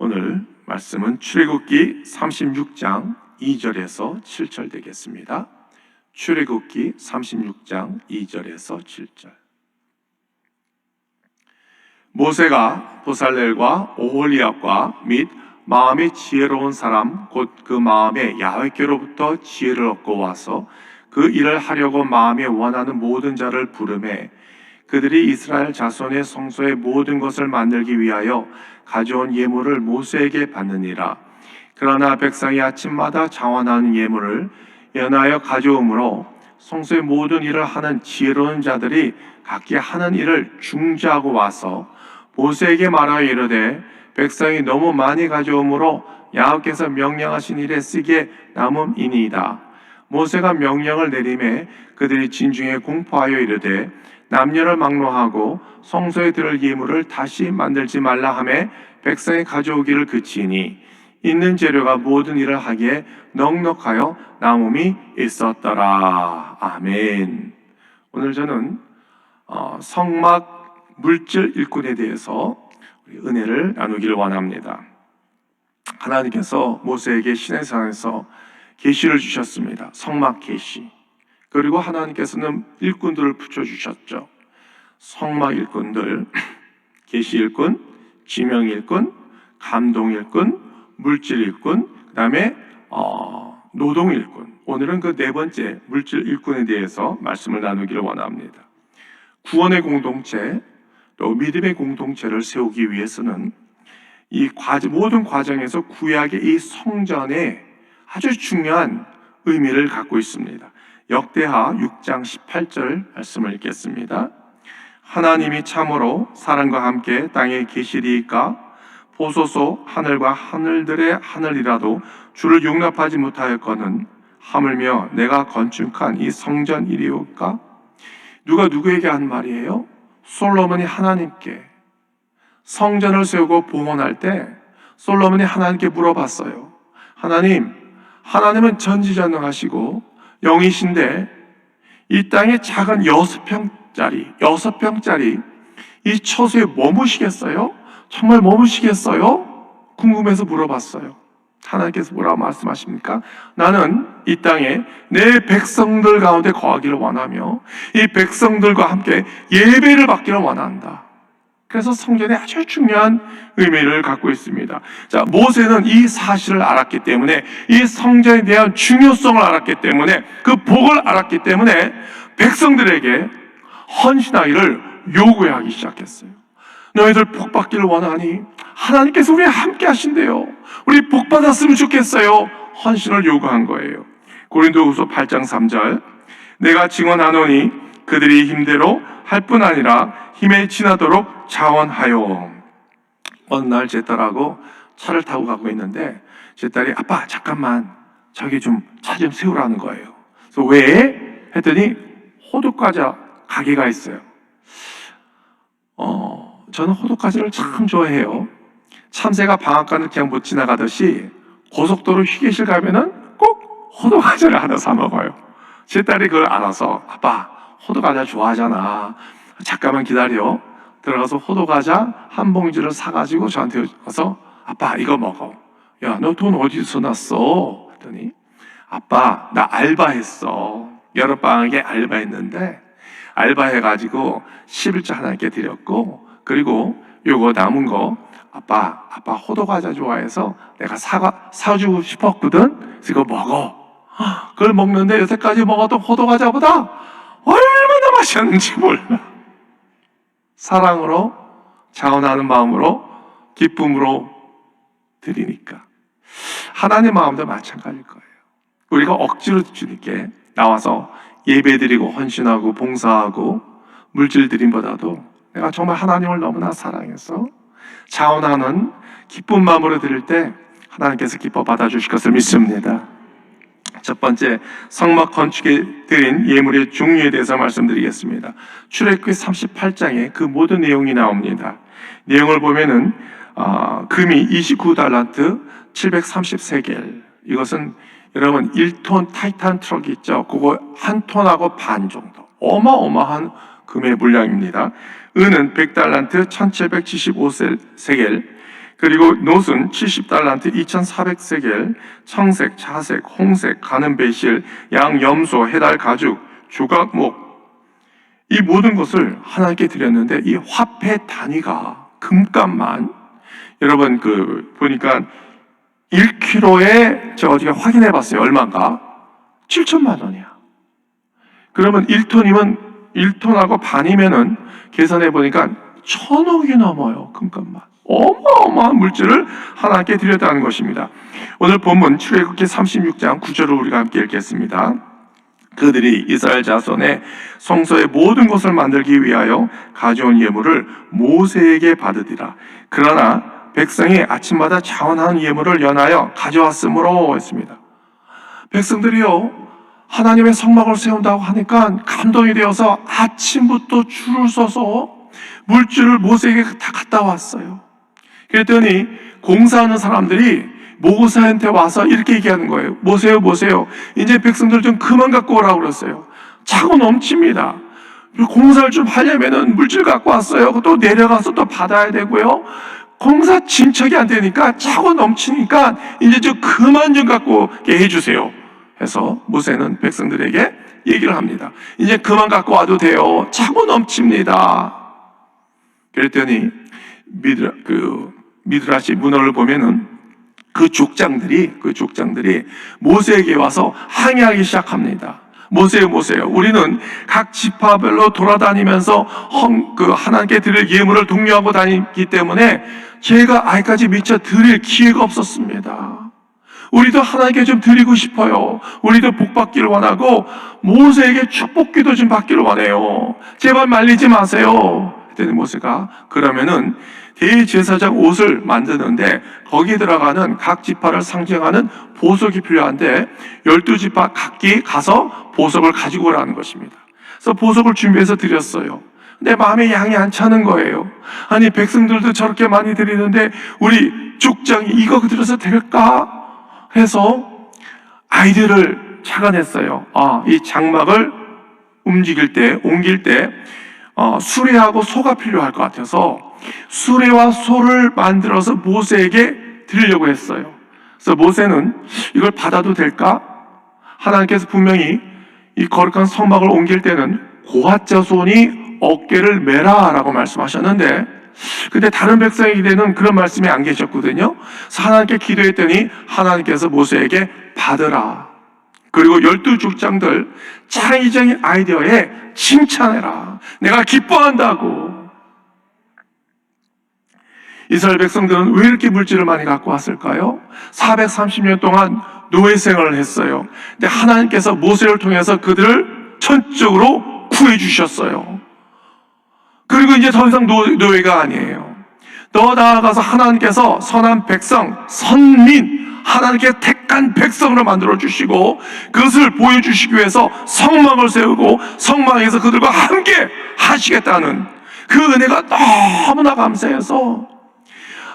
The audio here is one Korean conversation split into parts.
오늘 말씀은 출애굽기 36장 2절에서 7절 되겠습니다. 출애굽기 36장 2절에서 7절. 모세가 보살렐과 오홀리압과 및 마음이 지혜로운 사람 곧 그 마음에 야훼께로부터 지혜를 얻고 와서 그 일을 하려고 마음에 원하는 모든 자를 부르매 그들이 이스라엘 자손의 성소의 모든 것을 만들기 위하여 가져온 예물을 모세에게 받느니라. 그러나 백성이 아침마다 자원하는 예물을 연하여 가져오므로 성소의 모든 일을 하는 지혜로운 자들이 각기 하는 일을 중지하고 와서 모세에게 말하여 이르되 백성이 너무 많이 가져오므로 야훼께서 명령하신 일에 쓰기에 남음이니이다. 모세가 명령을 내리매 그들이 진중에 공포하여 이르되 남녀를 막론하고 성소에 들을 예물을 다시 만들지 말라 하매 백성이 가져오기를 그치니 있는 재료가 모든 일을 하기에 넉넉하여 남음이 있었더라. 아멘. 오늘 저는 성막 물질 일꾼에 대해서 은혜를 나누기를 원합니다. 하나님께서 모세에게 시내산에서 계시를 주셨습니다. 성막 계시. 그리고 하나님께서는 일꾼들을 붙여주셨죠. 성막 일꾼들, 계시 일꾼, 지명 일꾼, 감동 일꾼, 물질 일꾼, 그 다음에 노동 일꾼. 오늘은 그 네 번째 물질 일꾼에 대해서 말씀을 나누기를 원합니다. 구원의 공동체, 또 믿음의 공동체를 세우기 위해서는 이 모든 과정에서 구약의 이 성전에 아주 중요한 의미를 갖고 있습니다. 역대하 6장 18절 말씀을 읽겠습니다. 하나님이 참으로 사람과 함께 땅에 계시리이까 보소서 하늘과 하늘들의 하늘이라도 주를 용납하지 못하였거든 하물며 내가 건축한 이 성전이리오까? 누가 누구에게 한 말이에요? 솔로몬이 하나님께 성전을 세우고 봉헌할 때 솔로몬이 하나님께 물어봤어요. 하나님은 전지전능하시고 영이신데 이 땅에 작은 6평짜리 이 처소에 머무시겠어요? 정말 머무시겠어요? 궁금해서 물어봤어요. 하나님께서 뭐라고 말씀하십니까? 나는 이 땅에 내 백성들 가운데 거하기를 원하며 이 백성들과 함께 예배를 받기를 원한다. 그래서 성전에 아주 중요한 의미를 갖고 있습니다. 자, 모세는 이 사실을 알았기 때문에, 이 성전에 대한 중요성을 알았기 때문에, 그 복을 알았기 때문에 백성들에게 헌신하기를 요구하기 시작했어요. 너희들 복 받기를 원하니 하나님께서 우리와 함께 하신대요. 우리 복 받았으면 좋겠어요. 헌신을 요구한 거예요. 고린도후서 8장 3절. 내가 증언하노니 그들이 힘대로 할 뿐 아니라 힘에 지나도록 자원하여. 어느 날 제 딸하고 차를 타고 가고 있는데 제 딸이 아빠 잠깐만 저기 좀 차 좀 세우라는 거예요. 그래서 왜? 했더니 호두과자 가게가 있어요. 저는 호두과자를 참 좋아해요. 참새가 방앗간을 그냥 못 지나가듯이 고속도로 휴게실 가면은 꼭 호두과자를 하나 사 먹어요. 제 딸이 그걸 알아서 아빠 호두과자 좋아하잖아. 잠깐만 기다려. 들어가서 호두과자 한 봉지를 사가지고 저한테 와서 아빠 이거 먹어. 야, 너 돈 어디서 났어? 했더니 아빠 나 알바했어. 여름방학에 알바했는데 알바해가지고 11조 하나님께 드렸고 그리고 요거 남은 거 아빠 호두과자 좋아해서 내가 사주고 싶었거든. 그래서 이거 먹어. 그걸 먹는데 여태까지 먹었던 호두과자보다 얼마나 맛있는지 몰라. 사랑으로 자원하는 마음으로 기쁨으로 드리니까 하나님의 마음도 마찬가지일 거예요. 우리가 억지로 주님께 나와서 예배드리고 헌신하고 봉사하고 물질 드림보다도 내가 정말 하나님을 너무나 사랑해서 자원하는 기쁜 마음으로 드릴 때 하나님께서 기뻐 받아주실 것을 믿습니다. 첫 번째, 성막 건축에 드린 예물의 종류에 대해서 말씀드리겠습니다. 출애굽기 38장에 그 모든 내용이 나옵니다. 내용을 보면은 금이 29달란트 730세겔. 이것은 여러분 1톤 타이탄 트럭이 있죠. 그거 한 톤하고 반 정도. 어마어마한 금의 물량입니다. 은은 100달란트 1775세겔. 그리고 놋은 70달란트 2,400세겔, 청색, 자색, 홍색, 가는 배실, 양, 염소, 해달, 가죽, 조각목, 이 모든 것을 하나님께 드렸는데 이 화폐 단위가 금값만 여러분 보니까 1kg에 제가 어저께 확인해 봤어요. 얼마인가? 7천만 원이야. 그러면 1톤하고 반이면은 계산해 보니까 1,000억이 넘어요. 금값만. 어마어마한 물질을 하나님께 드렸다는 것입니다. 오늘 본문 출애굽기 36장 9절을 우리가 함께 읽겠습니다. 그들이 이스라엘 자손의 성소의 모든 것을 만들기 위하여 가져온 예물을 모세에게 받으리라. 그러나 백성이 아침마다 자원하는 예물을 연하여 가져왔으므로 했습니다. 백성들이요, 하나님의 성막을 세운다고 하니까 감동이 되어서 아침부터 줄을 서서 물질을 모세에게 다 갖다 왔어요. 그랬더니 공사하는 사람들이 모세한테 와서 이렇게 얘기하는 거예요. 모세요, 이제 백성들 좀 그만 갖고 오라고 그랬어요. 차고 넘칩니다. 공사를 좀 하려면은 물질 갖고 왔어요. 또 내려가서 또 받아야 되고요. 공사 진척이 안 되니까 차고 넘치니까 이제 좀 그만 좀 갖고 오게 해주세요. 해서 모세는 백성들에게 얘기를 합니다. 이제 그만 갖고 와도 돼요. 차고 넘칩니다. 그랬더니 미드라시 문헌을 보면은 그 족장들이 모세에게 와서 항의하기 시작합니다. 모세요. 우리는 각 지파별로 돌아다니면서 하나님께 드릴 예물을 독려하고 다니기 때문에 저희가 아직까지 미처 드릴 기회가 없었습니다. 우리도 하나님께 좀 드리고 싶어요. 우리도 복 받기를 원하고 모세에게 축복기도 좀 받기를 원해요. 제발 말리지 마세요. 그랬더니 모세가 그러면은 대제사장 옷을 만드는데 거기에 들어가는 각 지파를 상징하는 보석이 필요한데 12지파 각기 가서 보석을 가지고 오라는 것입니다. 그래서 보석을 준비해서 드렸어요. 내 마음에 양이 안 차는 거예요. 아니 백성들도 저렇게 많이 드리는데 우리 족장이 이거 드려서 될까? 해서 아이디어를 착안했어요. 이 장막을 옮길 때 수레하고 소가 필요할 것 같아서 수레와 소를 만들어서 모세에게 드리려고 했어요. 그래서 모세는 이걸 받아도 될까? 하나님께서 분명히 이 거룩한 성막을 옮길 때는 고핫 자손이 어깨를 메라 라고 말씀하셨는데 근데 다른 백성에게는 그런 말씀이 안 계셨거든요. 그래서 하나님께 기도했더니 하나님께서 모세에게 받으라. 그리고 12족장들 창의적인 아이디어에 칭찬해라. 내가 기뻐한다고. 이스라엘 백성들은 왜 이렇게 물질을 많이 갖고 왔을까요? 430년 동안 노예 생활을 했어요. 근데 하나님께서 모세를 통해서 그들을 전적으로 구해주셨어요. 그리고 이제 더 이상 노예가 아니에요. 더 나아가서 하나님께서 선한 백성, 선민, 하나님께 택한 백성으로 만들어주시고 그것을 보여주시기 위해서 성막을 세우고 성막에서 그들과 함께 하시겠다는 그 은혜가 너무나 감사해서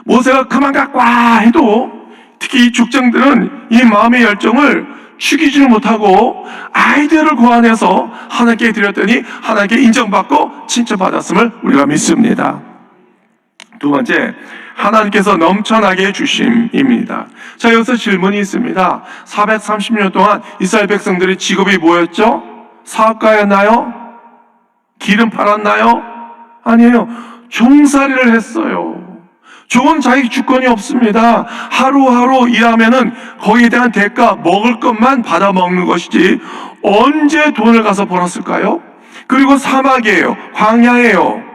모세가 그만 갖고 와 해도 특히 이 족장들은 이 마음의 열정을 죽이지를 못하고 아이디어를 고안해서 하나님께 드렸더니 하나님께 인정받고 칭찬받았음을 우리가 믿습니다. 두 번째, 하나님께서 넘쳐나게 주심입니다. 자, 여기서 질문이 있습니다. 430년 동안 이스라엘 백성들의 직업이 뭐였죠? 사업가였나요? 기름 팔았나요? 아니에요. 종살이를 했어요. 좋은 자기 주권이 없습니다. 하루하루 일하면은 거기에 대한 대가 먹을 것만 받아 먹는 것이지 언제 돈을 가서 벌었을까요? 그리고 사막이에요. 광야예요.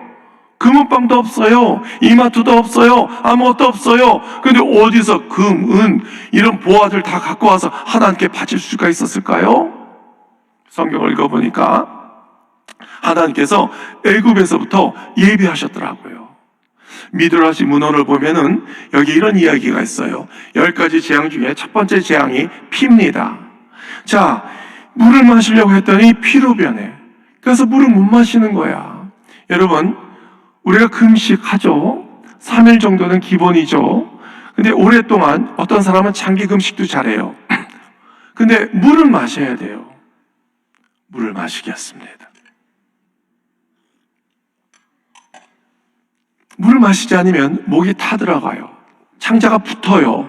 금은방도 없어요. 이마트도 없어요. 아무것도 없어요. 근데 어디서 금, 은 이런 보화들 다 갖고 와서 하나님께 바칠 수가 있었을까요? 성경을 읽어보니까 하나님께서 애굽에서부터 예비하셨더라고요. 미드라시 문헌을 보면은 여기 이런 이야기가 있어요. 10가지 재앙 중에 첫 번째 재앙이 피입니다. 자, 물을 마시려고 했더니 피로 변해. 그래서 물을 못 마시는 거야. 여러분, 우리가 금식하죠. 3일 정도는 기본이죠. 근데 오랫동안 어떤 사람은 장기 금식도 잘해요. 근데 물을 마셔야 돼요. 물을 마시겠습니다. 물을 마시지 않으면 목이 타들어가요. 창자가 붙어요.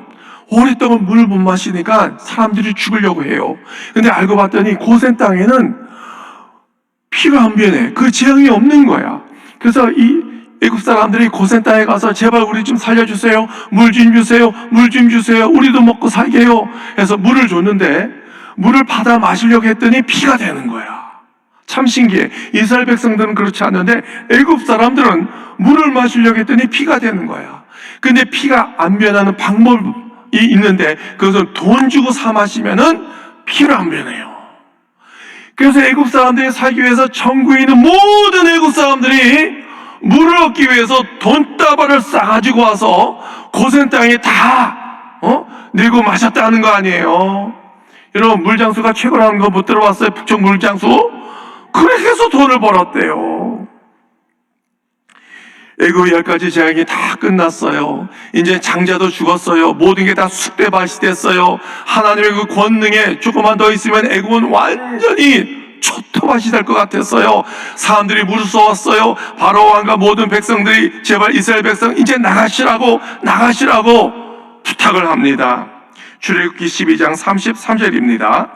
오랫동안 물을 못 마시니까 사람들이 죽으려고 해요. 근데 알고 봤더니 고센 땅에는 피가 안 변해. 그 재앙이 없는 거야. 그래서 이 애굽 사람들이 고센 땅에 가서 제발 우리 좀 살려주세요. 물 좀 주세요. 물 좀 주세요. 우리도 먹고 살게요. 해서 물을 줬는데 물을 받아 마시려고 했더니 피가 되는 거야. 참 신기해. 이스라엘 백성들은 그렇지 않는데 애굽 사람들은 물을 마시려고 했더니 피가 되는 거야. 근데 피가 안 변하는 방법이 있는데 그것은 돈 주고 사 마시면은 피를 안 변해요. 그래서 애굽 사람들이 살기 위해서 전국에 있는 모든 애굽 사람들이 물을 얻기 위해서 돈다발을 싸가지고 와서 고센 땅에 다 내고 마셨다는 거 아니에요. 여러분, 물장수가 최고라는 거 못 들어봤어요? 북쪽 물장수? 그렇게 해서 돈을 벌었대요. 애굽 10가지 재앙이 다 끝났어요. 이제 장자도 죽었어요. 모든 게 다 쑥대밭이 됐어요. 하나님의 그 권능에 조금만 더 있으면 애굽은 완전히 초토밭이 될 것 같았어요. 사람들이 무서웠어요. 바로 왕과 모든 백성들이 제발 이스라엘 백성 이제 나가시라고 부탁을 합니다. 출애굽기 12장 33절입니다.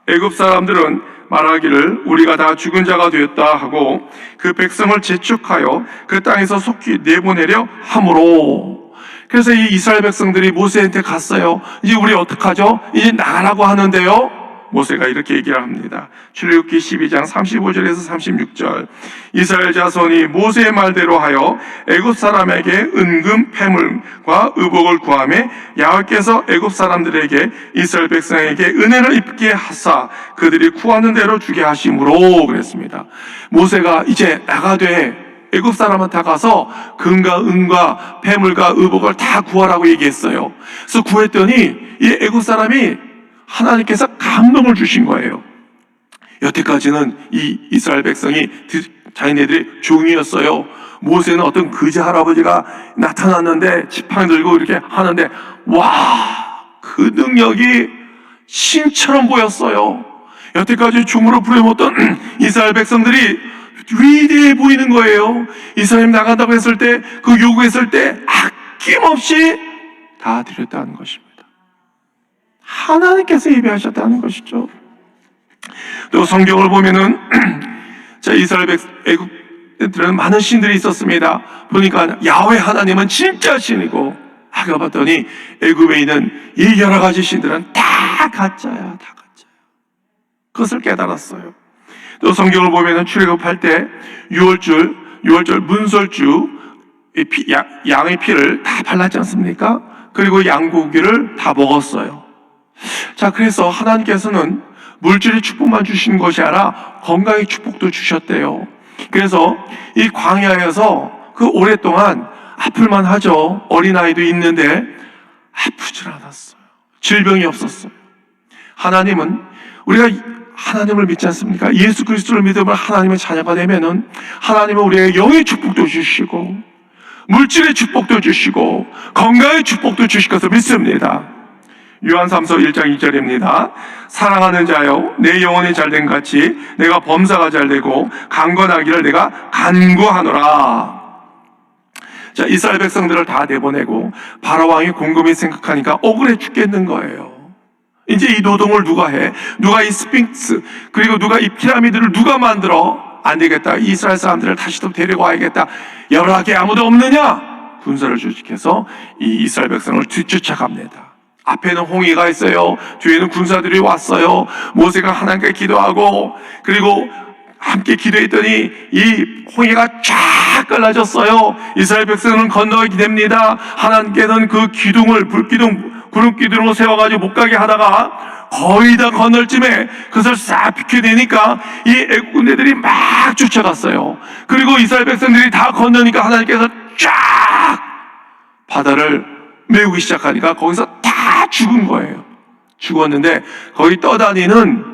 애굽 사람들은 말하기를 우리가 다 죽은 자가 되었다 하고 그 백성을 재촉하여 그 땅에서 속히 내보내려 함으로. 그래서 이 이스라엘 백성들이 모세한테 갔어요. 이제 우리 어떡하죠? 이제 나가라고 하는데요. 모세가 이렇게 얘기를 합니다. 출애굽기 12장 35절에서 36절. 이스라엘 자손이 모세의 말대로 하여 애굽 사람에게 은금 패물과 의복을 구하매 야훼께서 애굽 사람들에게 이스라엘 백성에게 은혜를 입게 하사 그들이 구하는 대로 주게 하심으로 그랬습니다. 모세가 이제 나가되 애굽 사람한테 가서 금과 은과 패물과 의복을 다 구하라고 얘기했어요. 그래서 구했더니 이 애굽 사람이 하나님께서 감동을 주신 거예요. 여태까지는 이 이스라엘 백성이 자기네들이 종이었어요. 모세는 어떤 거지 할아버지가 나타났는데 지팡이 들고 이렇게 하는데 와, 그 능력이 신처럼 보였어요. 여태까지 종으로 부려먹던 이스라엘 백성들이 위대해 보이는 거예요. 이스라엘 나간다고 했을 때, 그 요구했을 때 아낌없이 다 드렸다는 것입니다. 하나님께서 예배하셨다는 것이죠. 또 성경을 보면은 자, 이스라엘 애굽들은 많은 신들이 있었습니다. 보니까 야훼 하나님은 진짜 신이고, 아까 봤더니 애굽에 있는 이 여러 가지 신들은 다 가짜야, 다 가짜야. 그것을 깨달았어요. 또 성경을 보면은 출애굽할 때 6월절 문설주 양의 피를 다 발랐지 않습니까? 그리고 양고기를 다 먹었어요. 자, 그래서 하나님께서는 물질의 축복만 주신 것이 아니라 건강의 축복도 주셨대요. 그래서 이 광야에서 그 오랫동안 아플만 하죠. 어린아이도 있는데 아프질 않았어요. 질병이 없었어요. 하나님은 우리가 하나님을 믿지 않습니까? 예수 그리스도를 믿으면 하나님의 자녀가 되면은 하나님은 우리에게 영의 축복도 주시고 물질의 축복도 주시고 건강의 축복도 주실 것을 믿습니다. 요한삼서 1장 2절입니다. 사랑하는 자여, 내 영혼이 잘된 같이 내가 범사가 잘되고 강건하기를 내가 간구하노라. 자, 이스라엘 백성들을 다 내보내고 바로왕이 곰곰이 생각하니까 억울해 죽겠는 거예요. 이제 이 노동을 누가 해? 누가 이 스핑크스 그리고 누가 이 피라미드를 누가 만들어? 안 되겠다. 이스라엘 사람들을 다시 또 데리고 와야겠다. 연락에 아무도 없느냐? 군사를 조직해서 이 이스라엘 백성을 뒤쫓아갑니다. 앞에는 홍해가 있어요. 뒤에는 군사들이 왔어요. 모세가 하나님께 기도하고 그리고 함께 기도했더니 이 홍해가 쫙 갈라졌어요. 이스라엘 백성은 건너가게 됩니다. 하나님께서는 그 기둥을 구름 기둥으로 세워가지고 못 가게 하다가 거의 다 건널 쯤에 그것을 싹 비켜내니까 이 애국 군대들이 막 쫓아갔어요. 그리고 이스라엘 백성들이 다 건너니까 하나님께서 쫙 바다를 메우기 시작하니까 거기서 다 죽은 거예요. 죽었는데 거기 떠다니는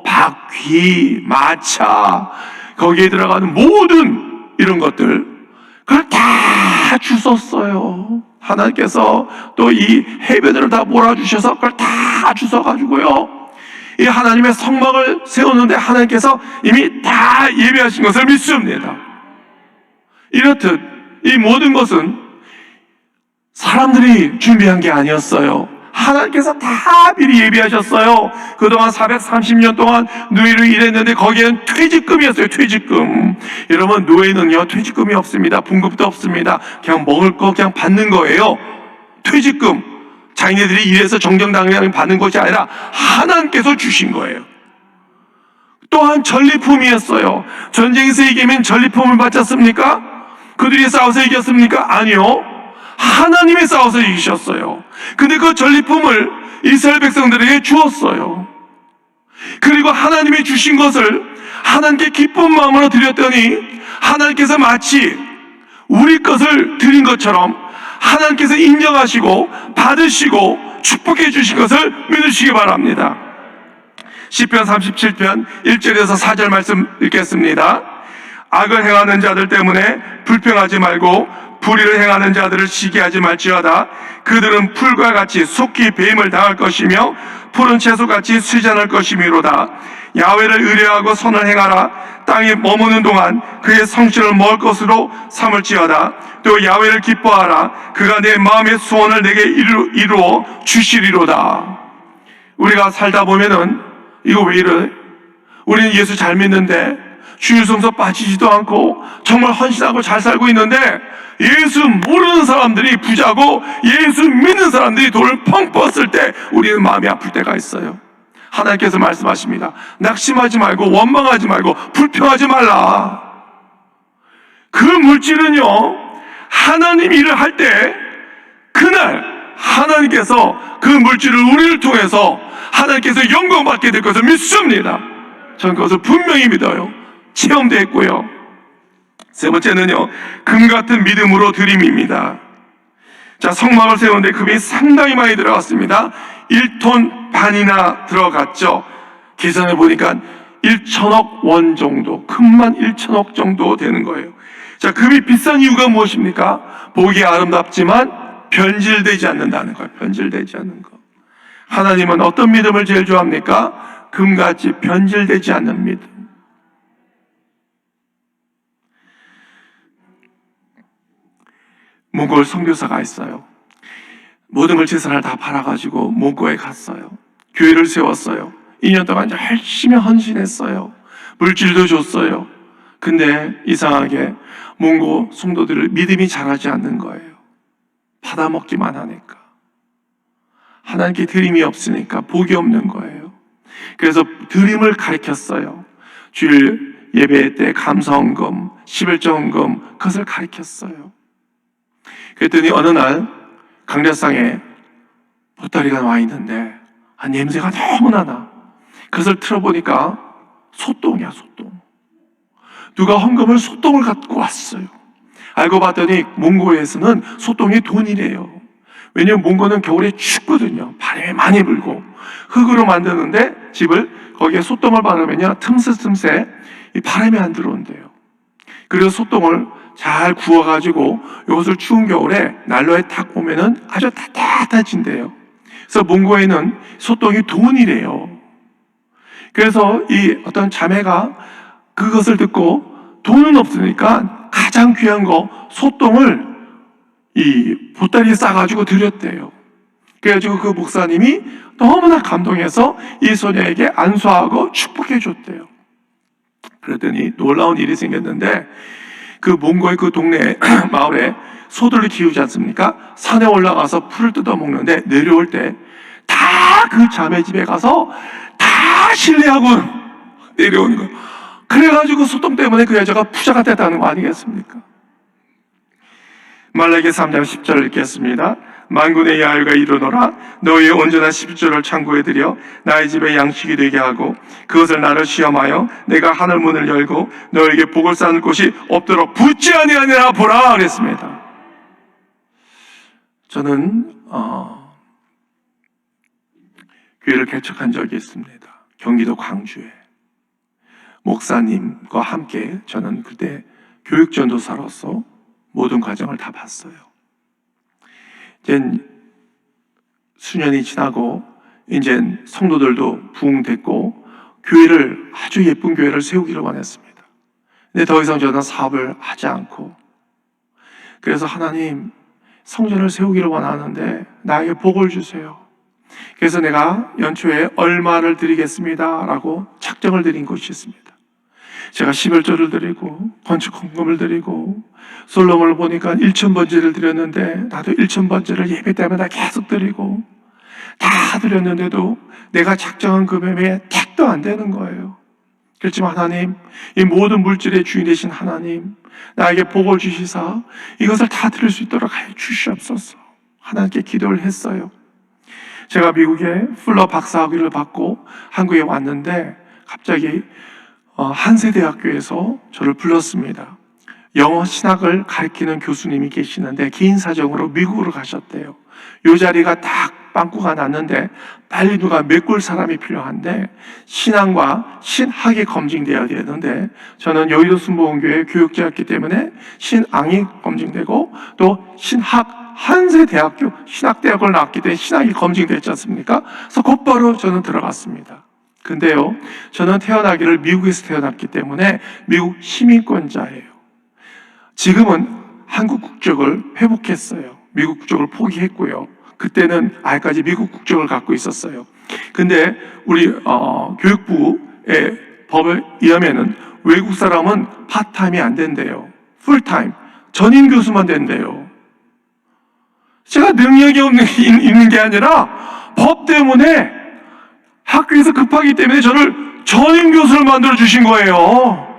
바퀴, 마차, 거기에 들어가는 모든 이런 것들 그걸 다 주웠어요. 하나님께서 또 이 해변을 다 몰아주셔서 그걸 다 주워가지고요, 이 하나님의 성막을 세우는데 하나님께서 이미 다 예배하신 것을 믿습니다. 이렇듯 이 모든 것은 사람들이 준비한 게 아니었어요. 하나님께서 다 미리 예비하셨어요. 그동안 430년 동안 노예로 일했는데 거기엔 퇴직금이었어요. 퇴직금. 여러분, 노예는요 퇴직금이 없습니다. 봉급도 없습니다. 그냥 먹을 거 그냥 받는 거예요. 퇴직금. 자기네들이 일해서 정정당당 받는 것이 아니라 하나님께서 주신 거예요. 또한 전리품이었어요. 전쟁에서 이기면 전리품을 받았습니까? 그들이 싸워서 이겼습니까? 아니요. 하나님이 싸워서 이기셨어요. 근데 그 전리품을 이스라엘 백성들에게 주었어요. 그리고 하나님이 주신 것을 하나님께 기쁜 마음으로 드렸더니 하나님께서 마치 우리 것을 드린 것처럼 하나님께서 인정하시고 받으시고 축복해 주신 것을 믿으시기 바랍니다. 시편 37편 1절에서 4절 말씀 읽겠습니다. 악을 행하는 자들 때문에 불평하지 말고 불의를 행하는 자들을 시기하지 말지어다. 그들은 풀과 같이 속히 뱀을 당할 것이며 푸른 채소같이 쇠잔할 것이미로다. 야훼를 의뢰하고 선을 행하라. 땅에 머무는 동안 그의 성실을 먹을 것으로 삼을지어다. 또 야훼를 기뻐하라. 그가 내 마음의 소원을 내게 이루어 주시리로다. 우리가 살다 보면은 이거 왜 이래? 우리는 예수 잘 믿는데 주일 성서 빠지지도 않고 정말 헌신하고 잘 살고 있는데 예수 모르는 사람들이 부자고 예수 믿는 사람들이 돈을 펑 뻗었을 때 우리는 마음이 아플 때가 있어요. 하나님께서 말씀하십니다. 낙심하지 말고 원망하지 말고 불평하지 말라. 그 물질은요 하나님 일을 할 때 그날 하나님께서 그 물질을 우리를 통해서 하나님께서 영광받게 될 것을 믿습니다. 저는 그것을 분명히 믿어요. 체험됐고요. 세 번째는요, 금 같은 믿음으로 드림입니다. 자, 성막을 세우는데 금이 상당히 많이 들어갔습니다. 1톤 반이나 들어갔죠. 계산해 보니까 1천억 원 정도, 금만 1천억 정도 되는 거예요. 자, 금이 비싼 이유가 무엇입니까? 보기 아름답지만 변질되지 않는다는 거예요. 변질되지 않는 거. 하나님은 어떤 믿음을 제일 좋아합니까? 금같이 변질되지 않는 믿음. 몽골 선교사가 있어요. 모든 걸 재산을 다 팔아가지고 몽골에 갔어요. 교회를 세웠어요. 2년 동안 열심히 헌신했어요. 물질도 줬어요. 근데 이상하게 몽골 성도들을 믿음이 자라지 않는 거예요. 받아먹기만 하니까. 하나님께 드림이 없으니까 복이 없는 거예요. 그래서 드림을 가르쳤어요. 주일 예배 때 감사헌금, 11조헌금 그것을 가르쳤어요. 그랬더니 어느 날 강대상에 보따리가 와 있는데 냄새가 너무나 나. 그것을 틀어보니까 소똥이야, 소똥. 누가 헌금을 소똥을 갖고 왔어요. 알고 봤더니 몽고에서는 소똥이 돈이래요. 왜냐면 몽고는 겨울에 춥거든요. 바람이 많이 불고 흙으로 만드는데 집을 거기에 소똥을 바르면요 틈새 이 바람이 안 들어온대요. 그래서 소똥을 잘 구워가지고 이것을 추운 겨울에 난로에 탁 보면은 아주 따뜻해진대요. 그래서 몽고에는 소똥이 돈이래요. 그래서 이 어떤 자매가 그것을 듣고 돈은 없으니까 가장 귀한 거 소똥을 이 보따리에 싸가지고 드렸대요. 그래가지고 그 목사님이 너무나 감동해서 이 소녀에게 안수하고 축복해 줬대요. 그랬더니 놀라운 일이 생겼는데 그 몽고의 그 동네 마을에 소들을 키우지 않습니까? 산에 올라가서 풀을 뜯어 먹는데 내려올 때 다 그 자매 집에 가서 다 신뢰하고 내려오는 거예요. 그래가지고 소똥 때문에 그 여자가 부자가 됐다는 거 아니겠습니까? 말라기 3장 10절을 읽겠습니다. 만군의 야훼가 이르노라. 너희의 온전한 11조를 창고에 들여 나의 집에 양식이 되게 하고 그것을 나를 시험하여 내가 하늘 문을 열고 너에게 복을 쌓는 곳이 없도록 붙지 아니하니라 보라 그랬습니다. 저는 교회를 개척한 적이 있습니다. 경기도 광주에 목사님과 함께 저는 그때 교육전도사로서 모든 과정을 다 봤어요. 이제 수년이 지나고 이제 성도들도 부흥됐고 교회를 아주 예쁜 교회를 세우기를 원했습니다. 근데 더 이상 저는 사업을 하지 않고 그래서 하나님 성전을 세우기를 원하는데 나에게 복을 주세요. 그래서 내가 연초에 얼마를 드리겠습니다 라고 작정을 드린 곳이 있습니다. 제가 11조를 드리고 건축 헌금을 드리고 솔로몬을 보니까 1,000번제를 드렸는데 나도 1,000번제를 예배 때마다 계속 드리고 다 드렸는데도 내가 작정한 금액에 택도 안 되는 거예요. 그렇지만 하나님, 이 모든 물질의 주인 되신 하나님, 나에게 복을 주시사 이것을 다 드릴 수 있도록 하여 주시옵소서. 하나님께 기도를 했어요. 제가 미국에 풀러 박사학위를 받고 한국에 왔는데 갑자기 한세대학교에서 저를 불렀습니다. 영어 신학을 가르치는 교수님이 계시는데 긴 사정으로 미국으로 가셨대요. 이 자리가 딱 빵꾸가 났는데 빨리 누가 메꿀 사람이 필요한데 신앙과 신학이 검증되어야 되는데 저는 여의도 순복음교회 교육자였기 때문에 신앙이 검증되고 또 신학 한세대학교 신학대학을 나왔기 때문에 신학이 검증됐지 않습니까? 그래서 곧바로 저는 들어갔습니다. 근데요, 저는 태어나기를 미국에서 태어났기 때문에 미국 시민권자예요. 지금은 한국 국적을 회복했어요. 미국 국적을 포기했고요. 그때는 아직까지 미국 국적을 갖고 있었어요. 근데 우리 교육부의 법에 의하면은 외국 사람은 파타임이 안 된대요. 풀타임, 전임 교수만 된대요. 제가 능력이 있는 게 아니라 법 때문에 학교에서 급하기 때문에 저를 전임 교수를 만들어 주신 거예요.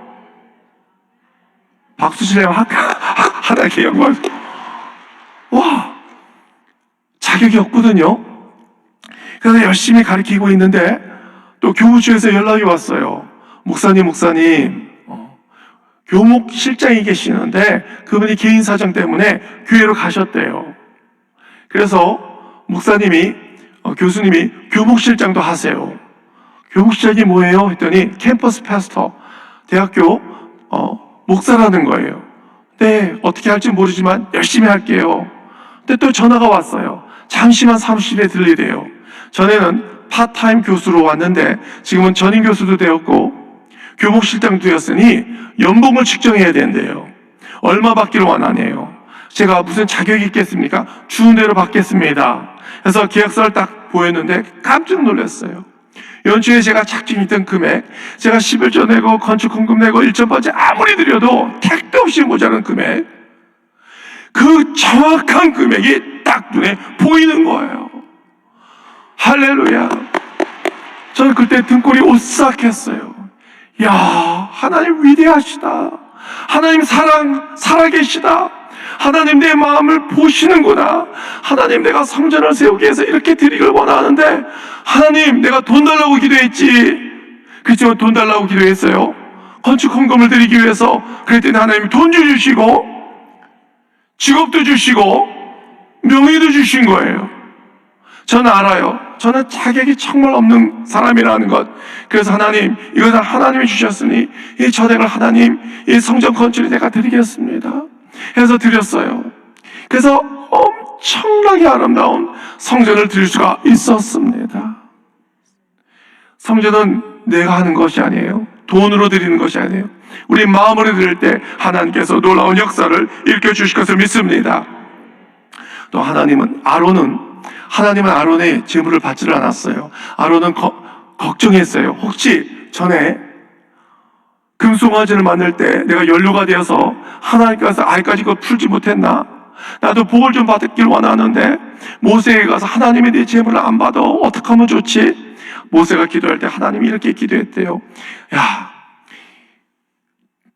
박수 치려면 하나님께 영광. 와, 자격이 없거든요. 그래서 열심히 가르치고 있는데 또 교무처에서 연락이 왔어요. 목사님, 교목 실장이 계시는데 그분이 개인 사정 때문에 교회로 가셨대요. 그래서 목사님이 교수님이 교목실장도 하세요. 교목실장이 뭐예요? 했더니 캠퍼스 파스터, 대학교 목사라는 거예요. 네, 어떻게 할지 모르지만 열심히 할게요. 근데 또 전화가 왔어요. 잠시만 사무실에 들리래요. 전에는 파타임 교수로 왔는데 지금은 전임 교수도 되었고 교목실장도 되었으니 연봉을 측정해야 된대요. 얼마 받기를 원하네요. 제가 무슨 자격이 있겠습니까? 주는 대로 받겠습니다. 그래서 계약서를 딱 보였는데 깜짝 놀랐어요. 연초에 제가 작정했던 금액, 제가 11조 내고 건축 헌금 내고 1,000번째 아무리 드려도 택도 없이 모자란 금액, 그 정확한 금액이 딱 눈에 보이는 거예요. 할렐루야. 저는 그때 등골이 오싹했어요. 야, 하나님 위대하시다. 하나님 살아계시다. 하나님 내 마음을 보시는구나. 하나님 내가 성전을 세우기 위해서 이렇게 드리길 원하는데 하나님 내가 돈 달라고 기도했지. 그렇지만 돈 달라고 기도했어요. 건축 헌금을 드리기 위해서 그랬더니 하나님이 돈도 주시고 직업도 주시고 명예도 주신 거예요. 저는 알아요. 저는 자격이 정말 없는 사람이라는 것. 그래서 하나님, 이것은 하나님이 주셨으니 이 저택을 하나님, 이 성전 건축을 내가 드리겠습니다 해서 드렸어요. 그래서 엄청나게 아름다운 성전을 드릴 수가 있었습니다. 성전은 내가 하는 것이 아니에요. 돈으로 드리는 것이 아니에요. 우리 마음으로 드릴 때 하나님께서 놀라운 역사를 일으켜 주실 것을 믿습니다. 또 하나님은 아론의 제물을 받지를 않았어요. 아론은 걱정했어요. 혹시 전에 금송아지를 만들 때 내가 연료가 되어서 하나님께서 아직까지 그거 풀지 못했나? 나도 복을 좀 받길 원하는데 모세에 가서 하나님이 내 제물을 안 받아 어떻게 하면 좋지? 모세가 기도할 때 하나님이 이렇게 기도했대요. 야,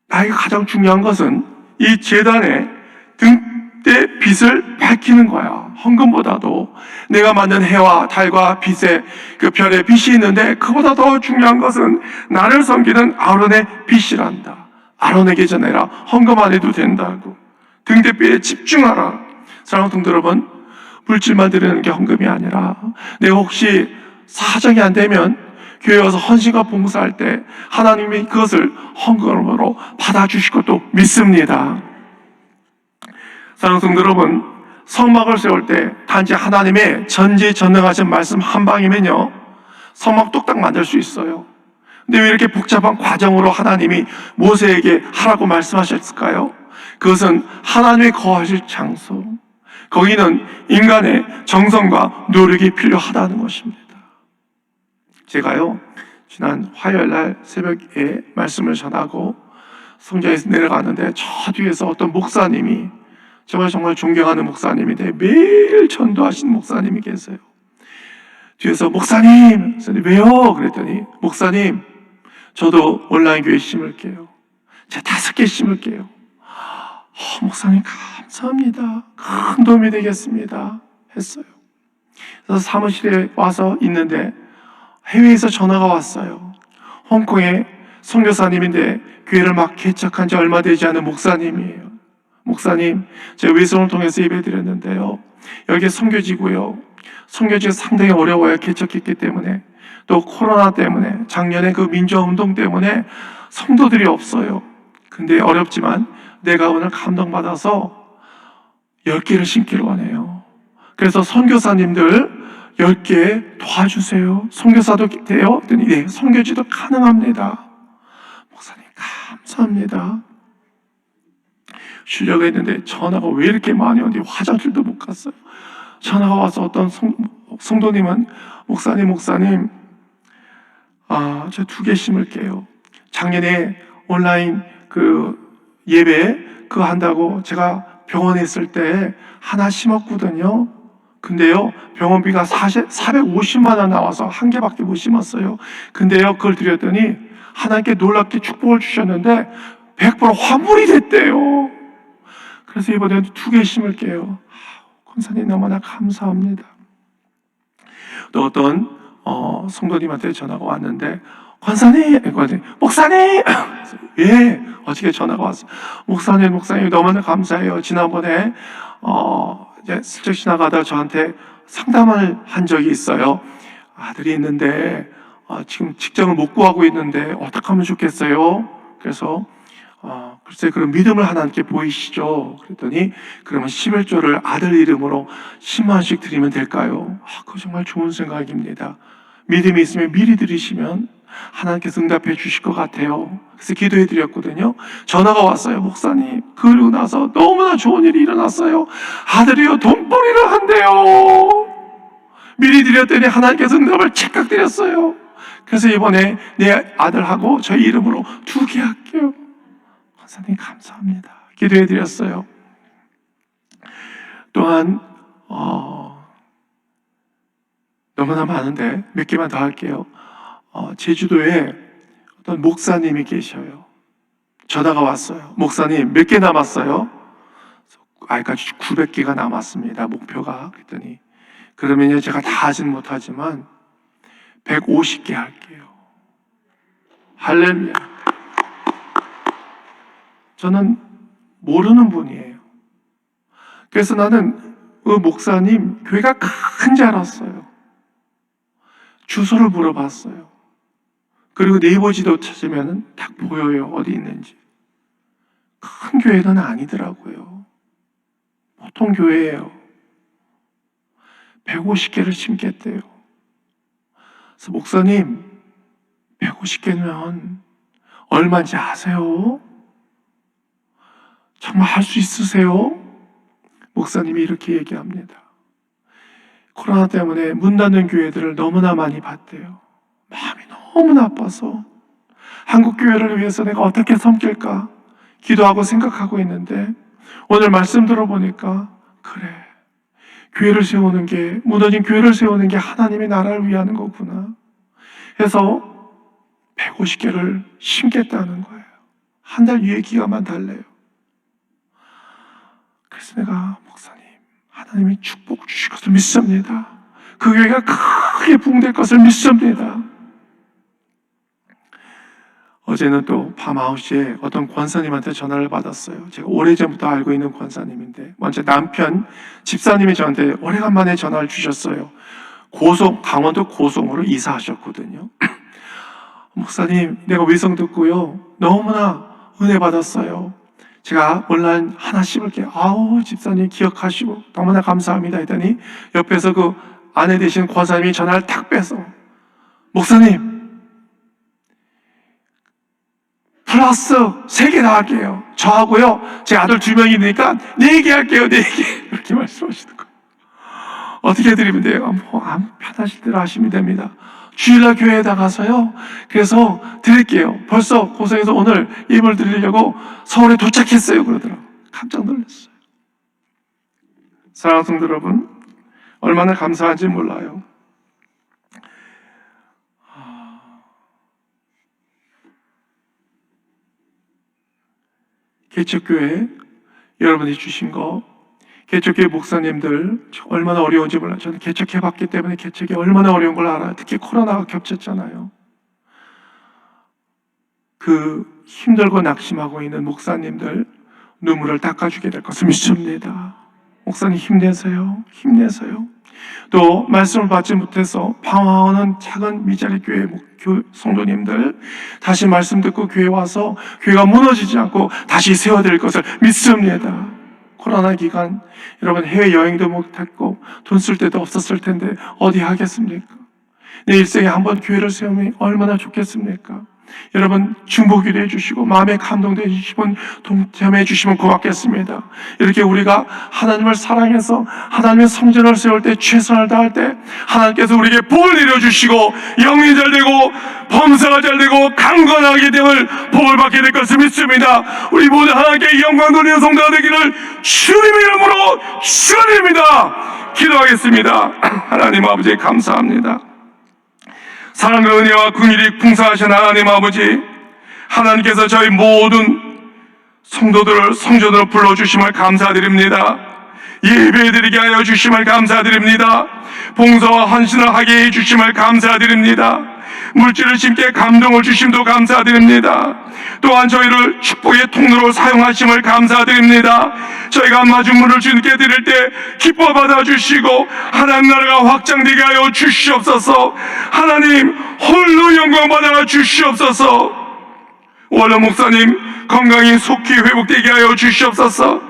나에게 가장 중요한 것은 이 제단의 등대 빛을 밝히는 거야. 헌금보다도 내가 만든 해와 달과 빛의 그 별의 빛이 있는데 그보다 더 중요한 것은 나를 섬기는 아론의 빛이란다. 아론에게 전해라. 헌금 안 해도 된다고. 등대빛에 집중하라. 사랑하는 성도 여러분, 물질만 드리는 게 헌금이 아니라 내가 혹시 사정이 안 되면 교회 와서 헌신과 봉사할 때 하나님이 그것을 헌금으로 받아주실 것도 믿습니다. 사랑하는 성도 여러분, 성막을 세울 때 단지 하나님의 전지전능하신 말씀 한 방이면요 성막 뚝딱 만들 수 있어요. 근데 왜 이렇게 복잡한 과정으로 하나님이 모세에게 하라고 말씀하셨을까요? 그것은 하나님의 거하실 장소, 거기는 인간의 정성과 노력이 필요하다는 것입니다. 제가요, 지난 화요일날 새벽에 말씀을 전하고 성전에서 내려가는데 저 뒤에서 어떤 목사님이, 정말 존경하는 목사님인데 매일 전도하시는 목사님이 계세요. 뒤에서 목사님, 왜요? 그랬더니 목사님, 저도 온라인 교회 심을게요. 제가 5개 심을게요. 목사님 감사합니다. 큰 도움이 되겠습니다. 했어요. 그래서 사무실에 와서 있는데 해외에서 전화가 왔어요. 홍콩에 선교사님인데 교회를 막 개척한 지 얼마 되지 않은 목사님이에요. 목사님, 제가 외성을 통해서 예배드렸는데요, 여기 선교지고요, 선교지가 상당히 어려워요. 개척했기 때문에. 또 코로나 때문에, 작년에 그 민주화운동 때문에 성도들이 없어요. 근데 어렵지만 내가 오늘 감동받아서 10개를 심기로 하네요. 그래서 선교사님들 10개 도와주세요. 선교사도 돼요? 네, 선교지도 가능합니다. 목사님 감사합니다. 쉬려고 했는데 전화가 왜 이렇게 많이 오는지 화장실도 못 갔어요. 전화가 와서 어떤 성도님은 목사님, 저 2개 심을게요. 작년에 온라인 그 예배 그거 한다고 제가 병원에 있을 때 하나 심었거든요. 근데요, 병원비가 450만 원 나와서 1개밖에 못 심었어요. 근데요, 그걸 드렸더니 하나님께 놀랍게 축복을 주셨는데 100% 환불이 됐대요. 그래서 이번에도 2개 심을게요. 권사님 너무나 감사합니다. 또 어떤 성도님한테 전화가 왔는데, 권사님, 목사님, 예, 어떻게 전화가 왔어요? 목사님 너무나 감사해요. 지난번에 이제 슬쩍 지나가다 저한테 상담을 한 적이 있어요. 아들이 있는데 지금 직장을 못 구하고 있는데 어떻게 하면 좋겠어요? 그래서 글쎄, 그럼 믿음을 하나님께 보이시죠? 그랬더니 그러면 11조를 아들 이름으로 10만 원씩 드리면 될까요? 그거 정말 좋은 생각입니다. 믿음이 있으면 미리 드리시면 하나님께서 응답해 주실 것 같아요. 그래서 기도해 드렸거든요. 전화가 왔어요. 목사님, 그러고 나서 너무나 좋은 일이 일어났어요. 아들이요, 돈벌이를 한대요. 미리 드렸더니 하나님께서 응답을 즉각 드렸어요. 그래서 이번에 내 아들하고 저희 이름으로 2개 할게요. 권사님 감사합니다. 기도해 드렸어요. 또한 너무나 많은데 몇 개만 더 할게요. 제주도에 어떤 목사님이 계셔요. 전화가 왔어요. 목사님 몇 개 남았어요? 아직까지 900개가 남았습니다. 목표가. 그랬더니 그러면요, 제가 다 하진 못하지만 150개 할게요. 할렐루야. 저는 모르는 분이에요. 그래서 나는 그 목사님 교회가 큰지 알았어요. 주소를 물어봤어요. 그리고 네이버 지도 찾으면 딱 보여요, 어디 있는지. 큰 교회는 아니더라고요. 보통 교회예요. 150개를 심겠대요. 그래서 목사님, 150개면 얼마인지 아세요? 정말 할 수 있으세요? 목사님이 이렇게 얘기합니다. 코로나 때문에 문 닫는 교회들을 너무나 많이 봤대요. 마음이 너무 나빠서 한국 교회를 위해서 내가 어떻게 섬길까 기도하고 생각하고 있는데, 오늘 말씀 들어보니까 그래, 교회를 세우는 게, 무너진 교회를 세우는 게 하나님의 나라를 위하는 거구나 해서 150개를 심겠다는 거예요. 한 달 유예 기간만 달래요. 그래서 내가 목사님, 하나님이 축복 주실 것을 믿습니다. 그 교회가 크게 붕될 것을 믿습니다. 어제는 또 밤 9시에 어떤 권사님한테 전화를 받았어요. 제가 오래전부터 알고 있는 권사님인데, 먼저 남편 집사님이 저한테 오래간만에 전화를 주셨어요. 강원도 고성으로 이사하셨거든요. 목사님, 내가 외성 듣고요, 너무나 은혜 받았어요. 제가 온라인 하나 심을게요. 집사님 기억하시고 너무나 감사합니다 했더니 옆에서 그 아내 되신 권사님이 전화를 탁 빼서, 목사님 플러스 3개 더 할게요. 저하고요, 제 아들 2명이 되니까 4개 할게요. 4개. 이렇게 이렇게 말씀하시는 거예요. 어떻게 드리면 돼요? 아무 편하실 대로 하시면 됩니다. 주일날 교회에 나가서요. 그래서 드릴게요. 벌써 고생해서 오늘 예물 드리려고 서울에 도착했어요. 그러더라고요. 깜짝 놀랐어요. 사랑하는 성도 여러분, 얼마나 감사한지 몰라요. 개척교회 여러분이 주신 거, 개척교회 목사님들 얼마나 어려운지 몰라요. 저는 개척해봤기 때문에 개척이 얼마나 어려운 걸 알아요. 특히 코로나가 겹쳤잖아요. 그 힘들고 낙심하고 있는 목사님들 눈물을 닦아주게 될 것을 믿습니다. 목사님 힘내세요. 힘내세요. 또 말씀을 받지 못해서 방황하는 작은 미자리 교회 성도님들 다시 말씀 듣고 교회 와서 교회가 무너지지 않고 다시 세워드릴 것을 믿습니다. 코로나 기간 여러분 해외여행도 못했고 돈 쓸 데도 없었을 텐데 어디 하겠습니까? 내 일생에 한번 교회를 세우면 얼마나 좋겠습니까? 여러분 중보기도 해주시고 마음에 감동도 해주시면 동참해 주시면 고맙겠습니다. 이렇게 우리가 하나님을 사랑해서 하나님의 성전을 세울 때 최선을 다할 때 하나님께서 우리에게 복을 내려주시고 영이 잘 되고 범사가 잘 되고 강건하게 됨을 복을 받게 될 것을 믿습니다. 우리 모두 하나님께 영광 돌리는 성도가 되기를 주님의 이름으로 축원드립니다. 기도하겠습니다. 하나님 아버지 감사합니다. 사랑과 은혜와 긍휼이 풍성하신 하나님 아버지, 하나님께서 저희 모든 성도들을 성전으로 불러주심을 감사드립니다. 예배드리게 하여 주심을 감사드립니다. 봉사와 헌신을 하게 해주심을 감사드립니다. 물질을 심게 감동을 주심도 감사드립니다. 또한 저희를 축복의 통로로 사용하심을 감사드립니다. 저희가 마중물을 주님께 드릴 때 기뻐 받아주시고 하나님 나라가 확장되게 하여 주시옵소서. 하나님 홀로 영광 받아 주시옵소서. 원로 목사님 건강이 속히 회복되게 하여 주시옵소서.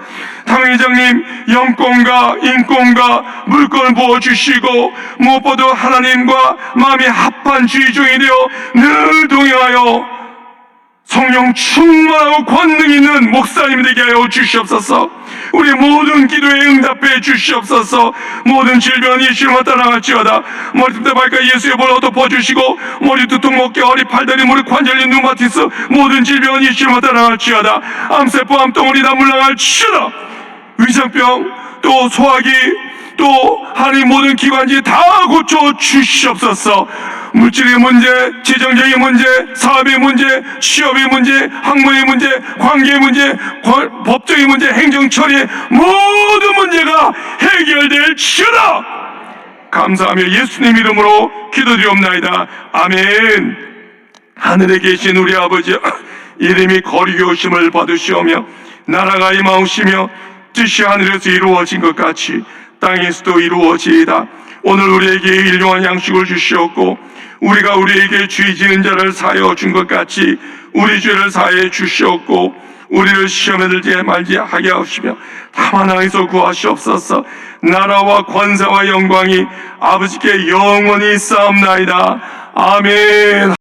당회장님 영권과 인권과 물권을 부어주시고 무엇보다 하나님과 마음이 합한 주의종이 되어 늘 동행하여 성령 충만하고 권능 있는 목사님 되게 하여 주시옵소서. 우리 모든 기도에 응답해 주시옵소서. 모든 질병은 예수님을 떠나갈지어다. 머리부터 발까지 예수의 볼로 덮어주시고 머리 두통 목깨 허리 팔다리 무릎 관절리 누마티스 모든 질병은 예수님을 떠나갈지어다. 암세포 암덩어리 다 물러갈지어다. 위장병 또 소화기 또 하나님 모든 기관지 다 고쳐 주시옵소서. 물질의 문제, 재정적인 문제, 사업의 문제, 취업의 문제, 학문의 문제, 관계의 문제, 법적인 문제, 행정처리의 모든 문제가 해결될지어다. 감사하며 예수님 이름으로 기도드리옵나이다. 아멘. 하늘에 계신 우리 아버지 이름이 거룩히 오심을 받으시오며 나라가 임하오시며 뜻이 하늘에서 이루어진 것 같이 땅에서도 이루어지이다. 오늘 우리에게 일용할 양식을 주시옵고 우리가 우리에게 죄 지은 자를 사하여 준 것 같이 우리 죄를 사하여 주시옵고 우리를 시험에 들지 말지 하게 하시며 다만 악에서 구하시옵소서. 나라와 권세와 영광이 아버지께 영원히 쌓옵나이다. 아멘.